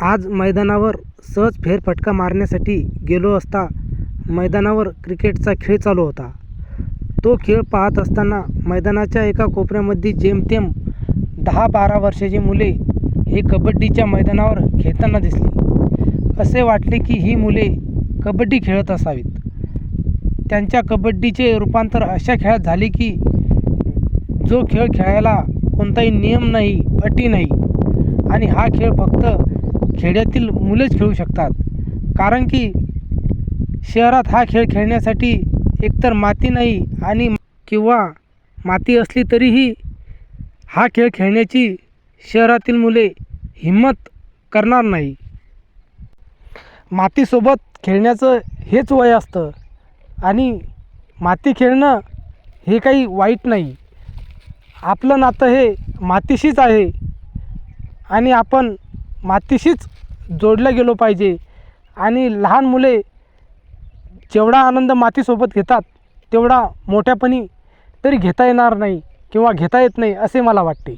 आज मैदानावर सहज फेरफटका मारण्यासाठी गेलो असता मैदानावर क्रिकेटचा खेळ चालू होता. तो खेळ पाहत असताना मैदानाच्या एका कोपऱ्यामध्ये जेमतेम 10-12 वर्षाची मुले हे कबड्डीच्या मैदानावर खेळताना दिसली. असे वाटले की ही मुले कबड्डी खेळत असावीत. त्यांच्या कबड्डीचे रूपांतर अशा खेळात झाले की जो खेळ खेळायला कोणताही नियम नाही, अटी नाही आणि हा खेळ फक्त खेड्यातील मुलेच खेळू शकतात. कारण की शहरात हा खेळ खेळण्यासाठी एकतर माती नाही आणि किंवा माती असली तरीही हा खेळ खेळण्याची शहरातील मुले हिम्मत करणार नाही. मातीसोबत खेळण्याचं हेच वय असतं आणि माती खेळणं हे काही वाईट नाही. आपलं नातं हे मातीशीच आहे आणि आपण मातीशीच जोडलं गेलो पाहिजे. आणि लहान मुले जेवढा आनंद मातीसोबत घेतात तेवढा मोठ्यापणी तरी घेता येणार नाही किंवा घेता येत नाही असे मला वाटते.